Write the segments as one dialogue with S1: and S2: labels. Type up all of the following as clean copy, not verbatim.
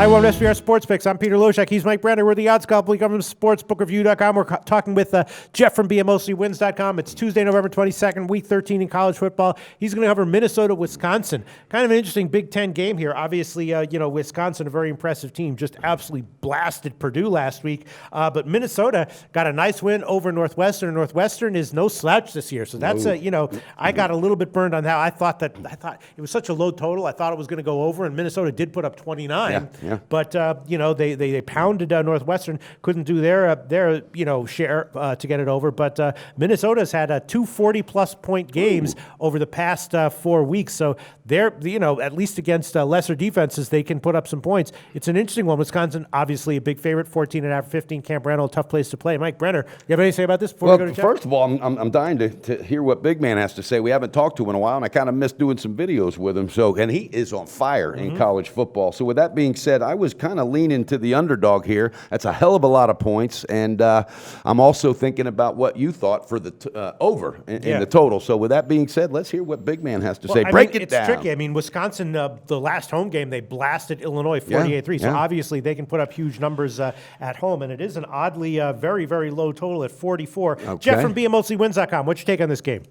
S1: Hi, welcome to SBR Sports Picks. I'm Peter Loshak. He's Mike Brenner. We're the odds couple. We come from sportsbookreview.com. We're talking with Jeff from BMOCwins.com. It's Tuesday, November 22nd, week 13 in college football. He's going to cover Minnesota, Wisconsin. Kind of an interesting Big Ten game here. Obviously, Wisconsin, a very impressive team, just absolutely blasted Purdue last week. But Minnesota got a nice win over Northwestern. Northwestern is no slouch this year. So that's I got a little bit burned on that. I thought it was such a low total. I thought it was going to go over, and Minnesota did put up 29.
S2: Yeah.
S1: But they pounded Northwestern, couldn't do their share to get it over. But Minnesota's had two 40-plus point games over the past 4 weeks. So they're at least against lesser defenses, they can put up some points. It's an interesting one. Wisconsin, obviously a big favorite, 14.5, 15. Camp Randall, tough place to play. Mike Brenner, you have anything to say about this before we go to Jeff?
S2: First of all, I'm dying to hear what Big Man has to say. We haven't talked to him in a while, and I kind of missed doing some videos with him. And he is on fire in college football. So with that being said, I was kind of leaning to the underdog here. That's a hell of a lot of points, and I'm also thinking about what you thought for the over in the total. So with that being said, let's hear what Big Man has to say. Break it down.
S1: It's tricky. I mean, Wisconsin, the last home game, they blasted Illinois 48-3. So obviously they can put up huge numbers at home, and it is an oddly very, very low total at 44. Okay. Jeff from BMOCwins.com, what's your take on this game?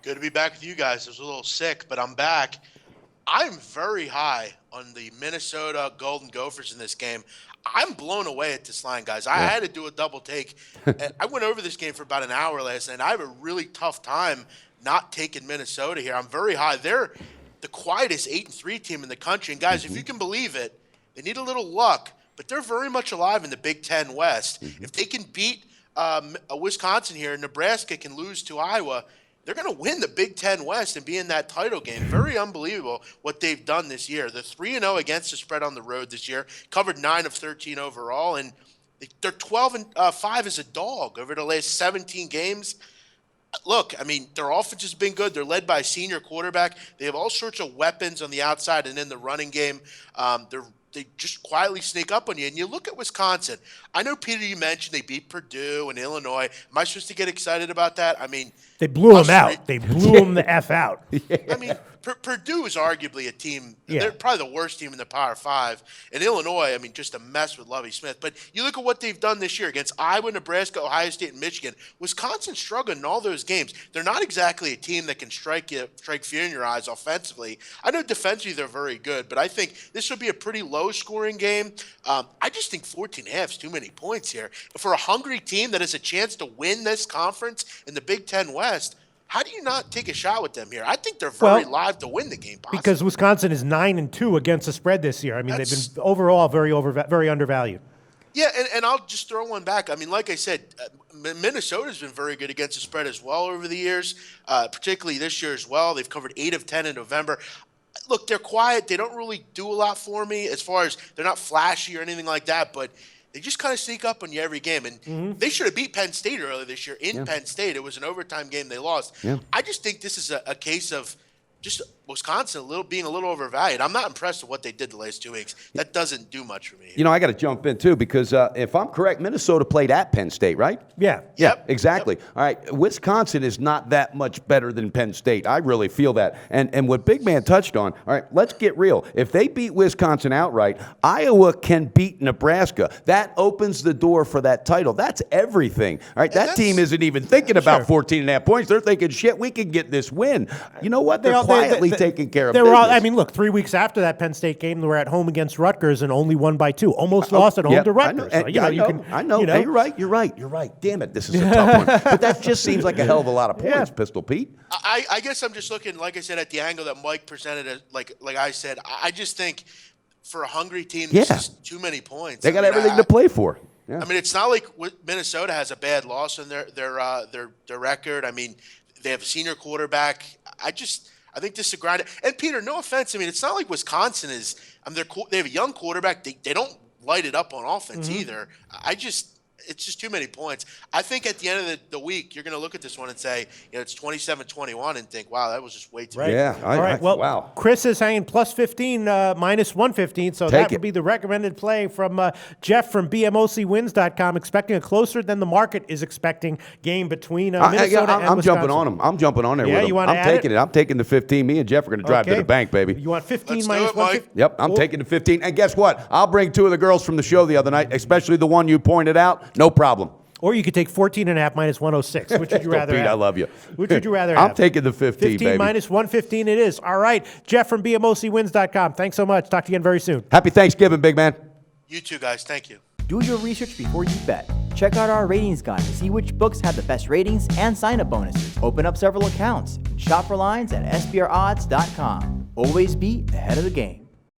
S3: Good to be back with you guys. I was a little sick, but I'm back. I'm very high on the Minnesota Golden Gophers in this game. I'm blown away at this line, guys. I had to do a double take. And I went over this game for about an hour last night, and I have a really tough time not taking Minnesota here. I'm very high. They're the quietest 8-3 team in the country. And, guys, if you can believe it, they need a little luck, but they're very much alive in the Big Ten West. If they can beat Wisconsin here, Nebraska can lose to Iowa, they're going to win the Big Ten West and be in that title game. Very unbelievable what they've done this year. They're 3-0 against the spread on the road this year, covered 9 of 13 overall, and they're 12-5 as a dog over the last 17 games. Look, I mean, their offense has been good. They're led by a senior quarterback. They have all sorts of weapons on the outside and in the running game. They just quietly sneak up on you. And you look at Wisconsin. I know, Peter, you mentioned they beat Purdue and Illinois. Am I supposed to get excited about that? I mean,
S1: they blew them out. They blew them the F out.
S3: I mean, Purdue is arguably a team. They're probably the worst team in the Power Five. And Illinois, I mean, just a mess with Lovie Smith. But you look at what they've done this year against Iowa, Nebraska, Ohio State, and Michigan. Wisconsin's struggling in all those games. They're not exactly a team that can strike fear in your eyes offensively. I know defensively they're very good, but I think this would be a pretty low-scoring game. I just think 14.5 is too many points here. For a hungry team that has a chance to win this conference in the Big Ten West, how do you not take a shot with them here? I think they're very live to win the game, possibly.
S1: Because Wisconsin is 9-2 against the spread this year. I mean, they've been overall very undervalued.
S3: Yeah, and I'll just throw one back. I mean, like I said, Minnesota's been very good against the spread as well over the years, particularly this year as well. They've covered 8 of 10 in November. Look, they're quiet. They don't really do a lot for me as far as they're not flashy or anything like that, but they just kind of sneak up on you every game. And they should have beat Penn State earlier this year in Penn State. It was an overtime game they lost. Yeah. I just think this is a case of just Wisconsin being a little overvalued. I'm not impressed with what they did the last 2 weeks. That doesn't do much for me.
S2: I got to jump in, too, because if I'm correct, Minnesota played at Penn State, right?
S1: Yeah.
S2: Yep. Exactly. Yep. All right. Wisconsin is not that much better than Penn State. I really feel that. And what Big Man touched on, all right, let's get real. If they beat Wisconsin outright, Iowa can beat Nebraska. That opens the door for that title. That's everything. All right. That team isn't even thinking about 14.5 points. They're thinking, shit, we can get this win. You know what? They're quietly taking care of business.
S1: Look, 3 weeks after that Penn State game, they were at home against Rutgers and only won by 2. Almost lost at home to Rutgers.
S2: I know. Hey, you're right. Damn it, this is a tough one. But that just seems like a hell of a lot of points, Pistol Pete.
S3: I guess I'm just looking, like I said, at the angle that Mike presented it. Like I said, I just think for a hungry team, this is too many points.
S2: They got everything to play for. Yeah.
S3: I mean, it's not like Minnesota has a bad loss in their record. I mean, they have a senior quarterback. I think this is a grind. And, Peter, no offense. I mean, it's not like Wisconsin is they have a young quarterback. They don't light it up on offense either. it's just too many points. I think at the end of the week, you're going to look at this one and say, it's 27-21 and think, wow, that was just way too many.
S2: Yeah.
S1: All right. Well,
S2: wow.
S1: Chris is hanging plus 15, minus 115. So that would be the recommended play from Jeff from BMOCwins.com, expecting a closer than the market is expecting game between Minnesota and
S2: I'm
S1: Wisconsin.
S2: jumping on him. I'm jumping on there with him.
S1: You want to
S2: I'm taking it. I'm taking the 15. Me and Jeff are going to drive to the bank, baby.
S1: You want 15
S3: Let's
S1: minus
S3: do it, Mike.
S1: 115?
S2: Yep, I'm taking the 15. And guess what? I'll bring 2 of the girls from the show the other night, especially the one you pointed out. No problem.
S1: Or you could take 14.5 minus 106. Which would you rather
S2: Pete,
S1: have?
S2: I love you.
S1: Which would you rather have?
S2: I'm taking the 15,
S1: 15
S2: baby.
S1: minus 115 it is. All right. Jeff from BMOCwins.com. Thanks so much. Talk to you again very soon.
S2: Happy Thanksgiving, big man.
S3: You too, guys. Thank you.
S4: Do your research before you bet. Check out our ratings guide to see which books have the best ratings and sign-up bonuses. Open up several accounts and shop for lines at sbrodds.com. Always be ahead of the game.